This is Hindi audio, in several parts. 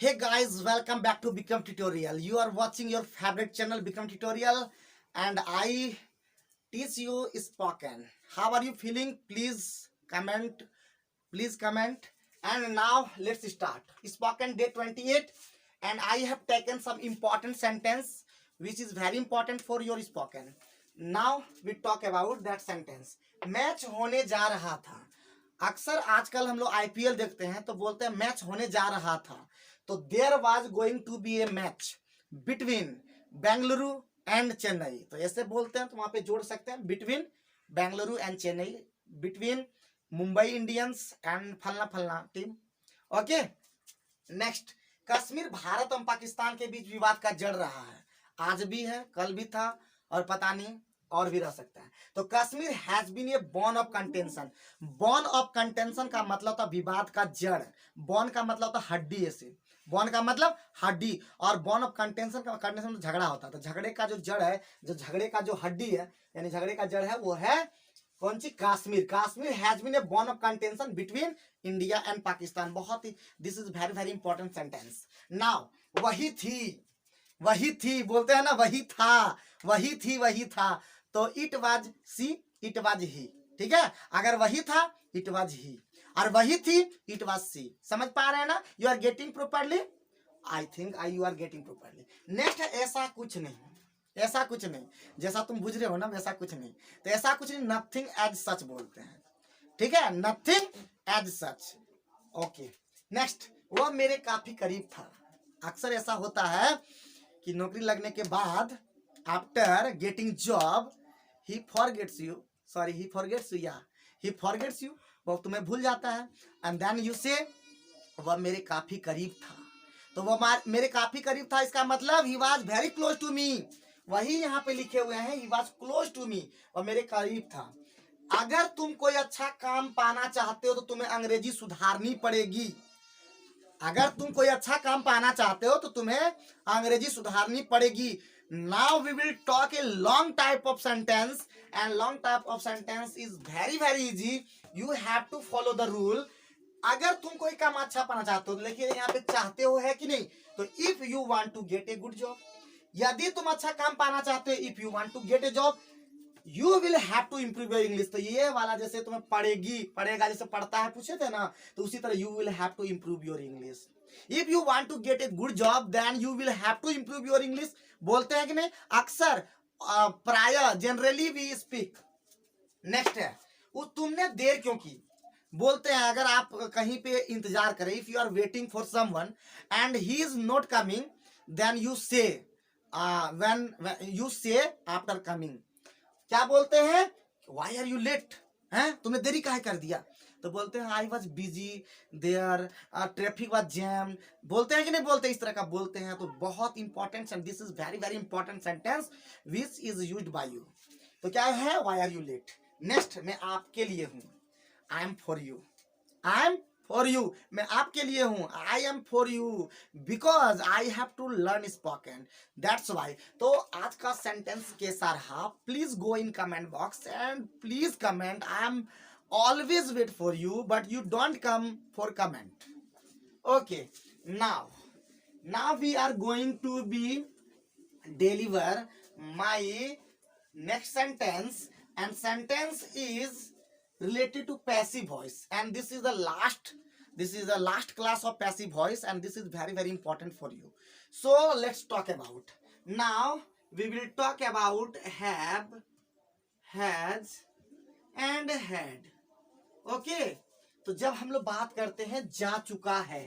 Hey guys, welcome back to Become Tutorial. You are watching your favorite channel Become Tutorial and I teach you spoken. How are you feeling? Please comment. Please comment. And now let's start. Spoken day 28 and I have taken some important sentence which is very important for your spoken. Now we talk about that sentence. Match होने जा रहा था. अक्सर आजकल हम लोग आईपीएल देखते हैं तो बोलते हैं मैच होने जा रहा था. तो there was going to be a match between Bengaluru and Chennai. तो ऐसे बोलते हैं तो वहां पे जोड़ सकते हैं between Bengaluru and Chennai, between Mumbai Indians and फलना फलना team. Okay, next. Kashmir Bharat और पाकिस्तान के बीच विवाद का जड़ रहा है. आज भी है, कल भी था और पता नहीं और भी रह सकता है. तो Kashmir has been a bone of contention. Bone of contention का मतलब था विवाद का जड़. बोन का मतलब था हड्डी. ऐसे बोन का मतलब हड्डी और बोन ऑफ कंटेंशन का कंटेंशन झगड़ा होता है. तो झगड़े का जो जड़ है, जो झगड़े का जो हड्डी है यानी झगड़े का जड़ है वो है कौन सी? Kashmir. Kashmir has been a bone of contention between India and Pakistan. बहुत ही this is very very important sentence. Now वही थी, वही थी बोलते हैं ना, वही था, वही थी, वही था. तो it was she, it was he. ठीक है, अगर वही था इट वाज ही और वही थी इट वाज सी. समझ पा रहे हैं ना? You are getting properly. I think you are getting properly. Next है ऐसा कुछ नहीं. ऐसा कुछ नहीं, जैसा तुम बुझ रहे हो ना वैसा कुछ नहीं. तो ऐसा कुछ नहीं, नथिंग एज सच बोलते हैं. ठीक है, nothing as such. Okay, next. वो मेरे काफी करीब था. अक्सर ऐसा होता है कि नौकरी लगने के बाद after getting job he forgets you. Sorry, he forgets you. या ही फॉरगेट्स यू, वो तुम्हें भूल जाता है. एंड देन यू से वह मेरे काफी करीब था. तो वो मेरे काफी करीब था, इसका मतलब he was very close to me. वही यहाँ पे लिखे हुए हैं, he was close to me, वह मेरे करीब था. अगर तुम कोई अच्छा काम पाना चाहते हो तो तुम्हें अंग्रेजी सुधारनी पड़ेगी. अगर तुम कोई अच्छा काम पाना चाहते हो तो तुम्हें अंग्रेजी सुधारनी पड़ेगी. Now we will talk a long type of sentence and long type of sentence is very very easy. You have to follow the rule. अगर तुम कोई काम अच्छा पाना चाहते हो, लेकिन यहाँ पे चाहते हो है कि नहीं, तो if you want to get a good job, यदि तुम अच्छा काम पाना चाहते हो, if you want to get a job, you will have to improve your English. तो ये वाला जैसे तुम्हें पढ़ेगी, पढ़ेगा जैसे पढ़ता है पूछे थे ना, तो उसी तरह you will have to improve your English. If you want to get a good job, then you will have to improve your English. बोलते हैं कि नहीं अक्सर, प्राय जनरली वी स्पीक. नेक्स्ट है वो तुमने देर क्यों की. बोलते हैं अगर आप कहीं पे इंतजार करें, if you are waiting for someone and he is not coming, then you say when you say after coming क्या बोलते हैं? Why are you late. हैं, तुमने देरी काहे कर दिया. तो बोलते हैं I was busy there, traffic was jam. बोलते हैं कि नहीं बोलते, इस तरह का बोलते हैं. तो बहुत important, this is very very important sentence which is used by you. तो क्या है? Why are you late. Next, मैं आपके लिए हूं. I am for you. I am for you, मैं आपके लिए हूं. I am for you because I have to learn spoken, that's why. तो आज का सेंटेंस कैसा रहा, please go in comment box and please comment. I am always wait for you, but you don't come for comment. Okay, now we are going to be deliver my next sentence, and sentence is related to passive voice, and this is the last class of passive voice, and this is very very important for you. So let's talk about. Now we will talk about have, has and had. Okay, तो जब हम लोग बात करते हैं जा चुका है,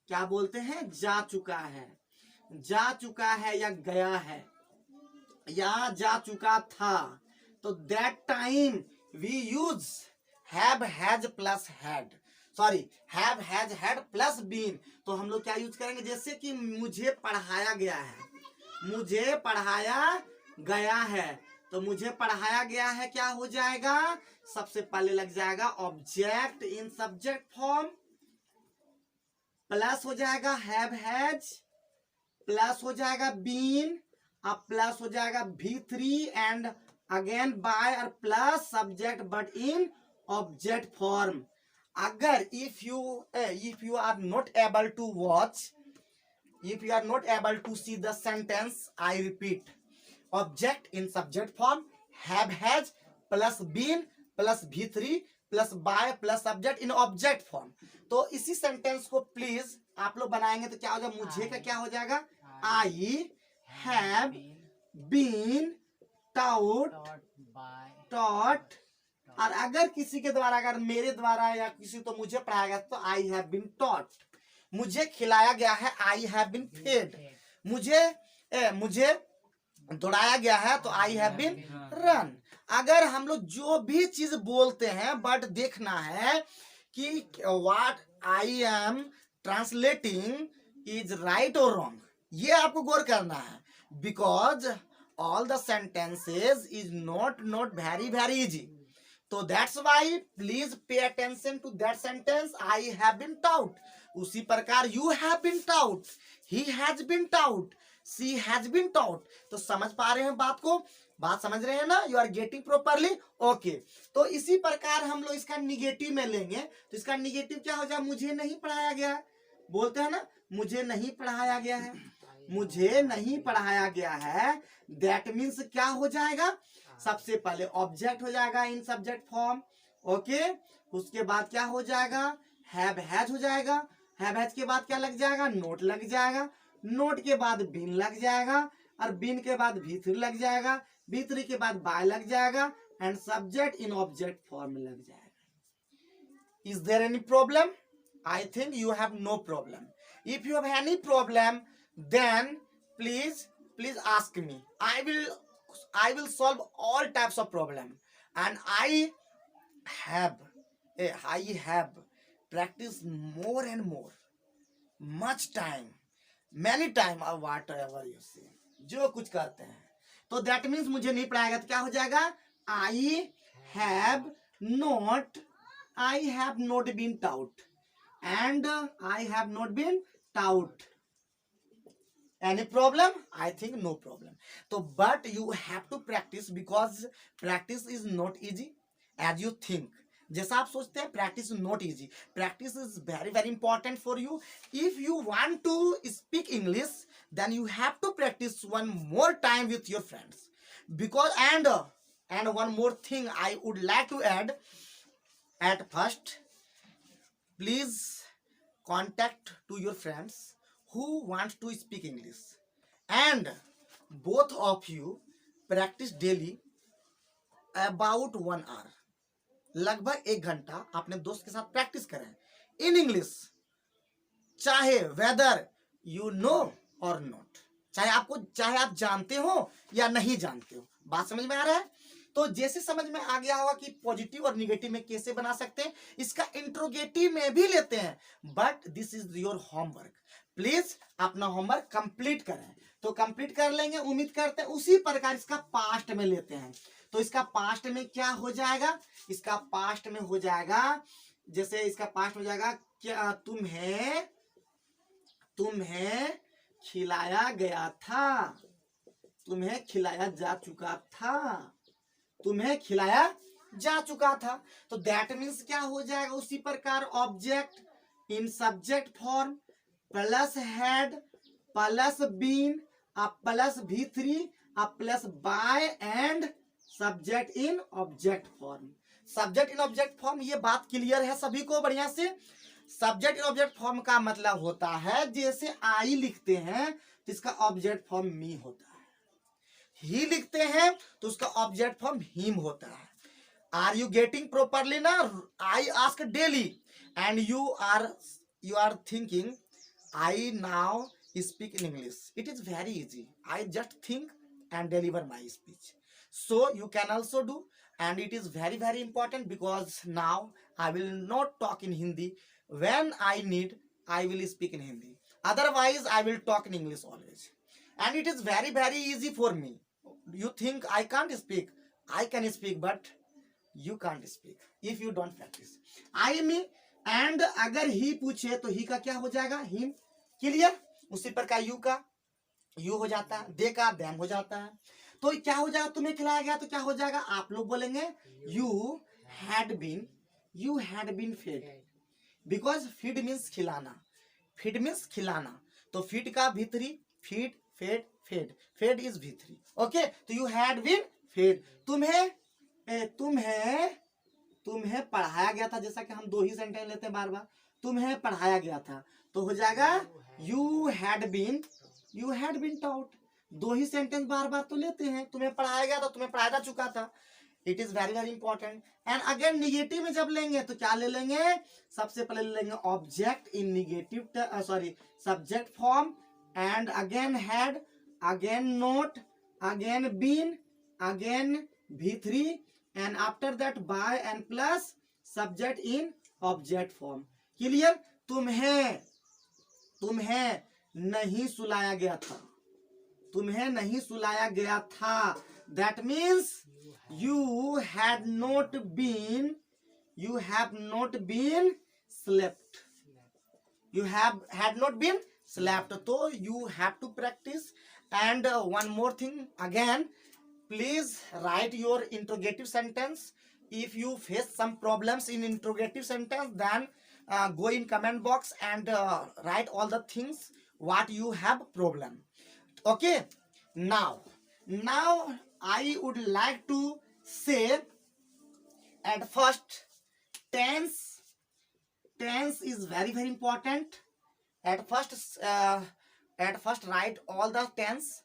क्या बोलते हैं? जा चुका है, जा चुका है या गया है या जा चुका था. तो that time we use have has plus had, sorry have has had plus been. तो हम लोग क्या यूज करेंगे? जैसे कि मुझे पढ़ाया गया है, मुझे पढ़ाया गया है. तो मुझे पढ़ाया गया है क्या हो जाएगा? सबसे पहले लग जाएगा object in subject form, plus हो जाएगा हैव हैज, प्लस हो जाएगा बीन, अब प्लस हो जाएगा V3 एंड अगेन बाय और plus subject but in object form. अगर if you are not able to watch If you are not able to see the sentence, I repeat. Object in subject form, have, has plus been plus V3 plus by plus subject in object form. तो इसी सेंटेंस को प्लीज आप लोग बनाएंगे तो क्या हो जाएगा, मुझे का क्या हो जाएगा, I have been taught, और अगर किसी के द्वारा, अगर मेरे द्वारा या किसी तो मुझे पढ़ाया गया तो I have been taught. मुझे खिलाया गया है, I have been fed. मुझे दौड़ाया गया है तो I have been run. अगर हम लोग जो भी चीज बोलते हैं बट देखना है कि what I am translating is right or wrong, ये आपको गौर करना है. Because all the sentences is not very easy. So that's why please pay attention to that sentence. I have been taught. उसी प्रकार you have been taught, he has been taught, she has been taught. तो समझ पा रहे हैं बात को, बात समझ रहे हैं ना, you are getting properly. Okay, तो इसी प्रकार हम लोग इसका निगेटिव में लेंगे. तो इसका निगेटिव क्या हो जाए, मुझे नहीं पढ़ाया गया. बोलते हैं ना, मुझे नहीं पढ़ाया गया है, मुझे नहीं पढ़ाया गया है. दैट मीन्स क्या हो जाएगा, सबसे पहले ऑब्जेक्ट हो जाएगा इन सब्जेक्ट फॉर्म. ओके, उसके बाद क्या हो जाएगा, हैव हैज हो जाएगा. हैव हैज के बाद क्या लग जाएगा, नोट लग जाएगा. नोट के बाद बीन लग जाएगा, और बीन के बाद V3 लग जाएगा. V3 के बाद बाय लग जाएगा, and subject in object form में लग जाएगा. Is there any problem? I think you have no problem. If you have any problem then please ask me. I will solve all types of problem, and I have practiced more and more, much time, many time, or whatever you say. जो कुछ करते हैं तो that means मुझे नहीं पढ़ाएगा तो क्या हो जाएगा, I have not been taught, and I have not been taught. Any problem? I think no problem. So but you have to practice, because practice is not easy as you think. जैसा आप सोचते हैं practice is not easy. Practice is very important for you. If you want to speak English, then you have to practice one more time with your friends. Because and one more thing I would like to add. At first, please contact to your friends who wants to speak English, and both of you practice daily about 1 hour. लगभग 1 घंटा अपने दोस्त के साथ प्रैक्टिस करें इन इंग्लिश, चाहे वेदर यू नो और नॉट, चाहे आप जानते हो या नहीं जानते हो. बात समझ में आ रहा है? तो जैसे समझ में आ गया होगा कि पॉजिटिव और निगेटिव में कैसे बना सकते हैं, इसका इंट्रोगेटिव में भी लेते हैं. But this is your homework. Please अपना होमवर्क कंप्लीट करें. तो कंप्लीट कर लेंगे, उम्मीद करते हैं. उसी प्रकार इसका पास्ट में लेते हैं. तो इसका पास्ट में क्या हो जाएगा, इसका पास्ट में हो जाएगा, जैसे इसका पास्ट हो जाएगा, क्या तुम्हें खिलाया गया था, तुम्हें खिलाया जा चुका था, तुम्हें खिलाया जा चुका था. तो दैट मीन्स क्या हो जाएगा, उसी प्रकार object in subject form plus had plus been plus V3 plus by and subject in object form. Subject in object form, ये बात क्लियर है सभी को बढ़िया से. सब्जेक्ट इन ऑब्जेक्ट फॉर्म का मतलब होता है, जैसे आई लिखते हैं तो इसका ऑब्जेक्ट फॉर्म मी होता है, ही लिखते हैं तो उसका ऑब्जेक्ट फॉर्म हिम होता है. आर यू गेटिंग प्रोपरली ना? I ask daily and you are thinking I now speak in English. It is very easy. I just think and deliver my speech. So you can also do, and it is very important, because now I will not talk in Hindi. When I need, I will speak in Hindi. Otherwise, I will talk in English always. And it is very easy for me. You think I can't speak? I can speak, but you can't speak if you don't practice. I me. And अगर ही पूछे तो ही का क्या हो जाएगा, हिम. क्लियर? उसी प्रकार यू का यू हो जाता है, दे का देम हो जाता है. तो क्या हो जाएगा, तुम्हें खिलाया गया तो क्या हो जाएगा, आप लोग बोलेंगे you had been fed. Because feed means खिलाना, फीड मीन्स खिलाना. तो फीड का V3, feed fed fed, fed is V3. Okay, तो यू हैड बीन फेड. तुम्हें पढ़ाया गया था, जैसा कि हम दो ही सेंटेंस लेते हैं बार बार. तुम्हें पढ़ाया गया था तो हो जाएगा यू हैड बीन टॉट. दो ही सेंटेंस बार बार तो लेते हैं. तुम्हें पढ़ाया गया था, तुम्हें पढ़ाया जा चुका था. It is very very important. And again negative में जब लेंगे तो क्या ले लेंगे, सबसे पहले ले लेंगे object in negative, subject form, and again had, again not, again been, again V3, and after that by and plus subject in object form. Clear. तुम्हें नहीं सुलाया गया था, तुम्हें नहीं सुलाया गया था. That means you have not been slept. You had not been slept. So you have to practice. And one more thing again, please write your interrogative sentence. If you face some problems in interrogative sentence, then go in comment box and write all the things what you have problem. Okay, now I would like to say at first, tense is very very important. At first write all the tense.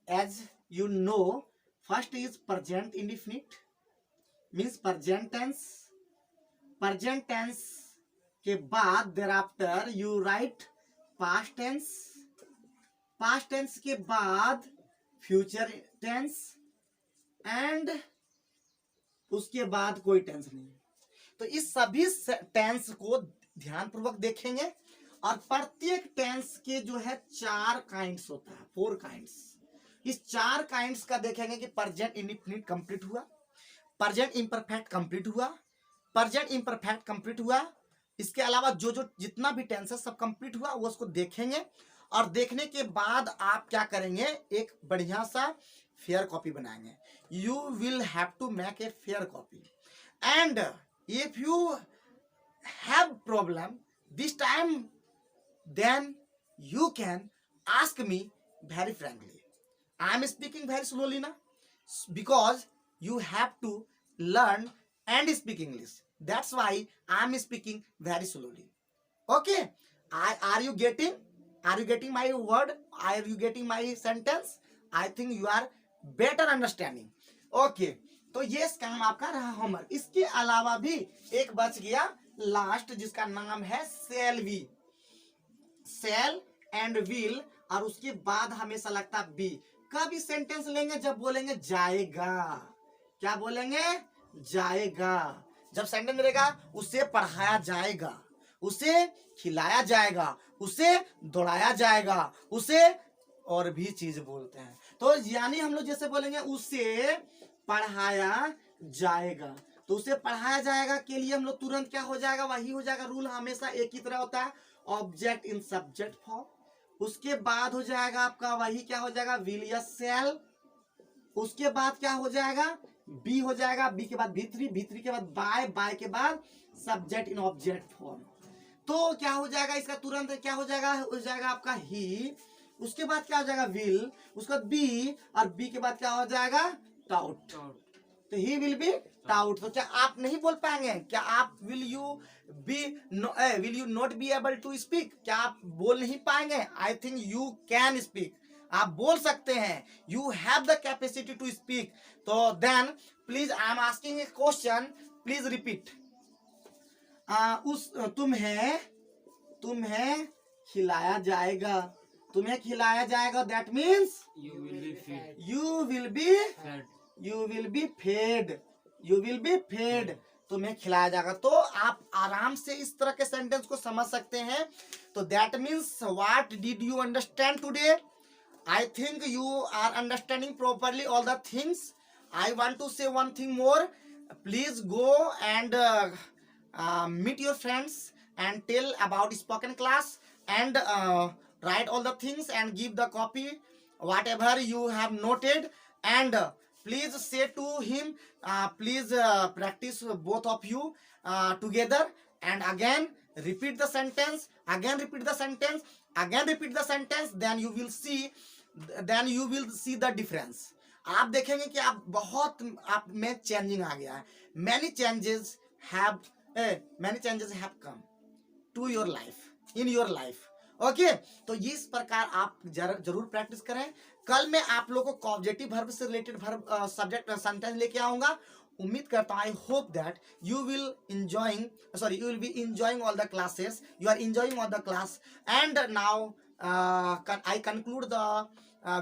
As you know, first is present indefinite, means present tense. Present tense के बाद thereafter you write past tense. Past tense के बाद future tense, and उसके बाद कोई टेंस नहीं. तो इस सभी टेंस को ध्यानपूर्वक देखेंगे. और प्रत्येक टेंस के जो है 4 काइंड्स होता है, 4 काइंड्स. इस 4 काइंड्स का देखेंगे कि प्रेजेंट इंडिफिनिट कंप्लीट हुआ, प्रेजेंट इम्परफेक्ट कंप्लीट हुआ, प्रेजेंट इम्परफेक्ट कंप्लीट हुआ. इसके अलावा जो जितना भी टेंस है सब कंप्लीट हुआ, वो उसको देखेंगे. और देखने के बाद आप क्या करेंगे, एक बढ़िया सा फेयर कॉपी बनाएंगे. You will have to make a fair copy. And if you have problem this time, then you can ask me very frankly. I am speaking very slowly now because you have to learn and speak English. That's why I am speaking very slowly. Okay, are you getting my word? Are you getting my sentence? I think you are better understanding. Okay, तो ये काम आपका रहा होमवर्क. इसके अलावा भी एक बच गया लास्ट, जिसका नाम है shall we. Shall and will, और उसके बाद हमेशा लगता बी. कब इस सेंटेंस लेंगे, जब बोलेंगे जाएगा. क्या बोलेंगे, जाएगा. जब सेंटेंस मिलेगा उसे पढ़ाया जाएगा, उसे खिलाया जाएगा, उसे दौड़ाया जाएगा, उसे और भी चीज बोलते हैं. तो यानी हम लोग जैसे बोलेंगे उसे पढ़ाया जाएगा, तो उसे पढ़ाया जाएगा के लिए हम लोग तुरंत क्या हो जाएगा, वही हो जाएगा. रूल हमेशा एक ही तरह होता है, ऑब्जेक्ट इन सब्जेक्ट फॉर्म. उसके बाद हो जाएगा आपका वही क्या हो जाएगा, विल या सेल. उसके बाद क्या हो जाएगा, बी हो जाएगा. बी के बाद V3, V3 के बाद बाय, बाय के बाद सब्जेक्ट इन ऑब्जेक्ट फॉर्म. तो क्या हो जाएगा इसका, तुरंत क्या हो जाएगा आपका ही. उसके बाद क्या हो जाएगा, विल. उसके बाद बी, और बी के बाद क्या हो जाएगा, टाउट. तो ही विल बी टाउट. तो क्या आप नहीं बोल पाएंगे, क्या आप will you not be able to speak, क्या आप बोल नहीं पाएंगे. I think you can speak, आप बोल सकते हैं. You have the capacity to speak. तो then please I am asking a question, please repeat. तुम्हें खिलाया जाएगा, तुम्हें खिलाया जाएगा. That means you will be fed. तुम्हें खिलाया जाएगा. तो आप आराम से इस तरह के सेंटेंस को समझ सकते हैं. तो that means what did you understand today. I think you are understanding properly all the things. I want to say one thing more. Please go and meet your friends and tell about spoken class, and write all the things and give the copy whatever you have noted. And please say to him, please practice both of you together, and again repeat the sentence, again repeat the sentence, then you will see the difference. आप देखेंगे कि आप बहुत आप में चेंजिंग आ गया है. many changes have come to your life, in your life. Okay तो इस प्रकार आप जरूर प्रैक्टिस करें. कल मैं आप लोगों को कॉब्जेक्टिव वर्ब से रिलेटेड वर्ब सब्जेक्ट सेंटेंस लेके आऊंगा. उम्मीद करता हूं, I hope that you will be enjoying all the classes. You are enjoying all the class, and now I conclude the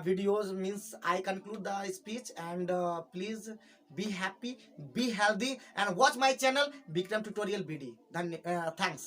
videos, means I conclude the speech, and please be happy, be healthy, and watch my channel Bikram Tutorial BD. Thanks.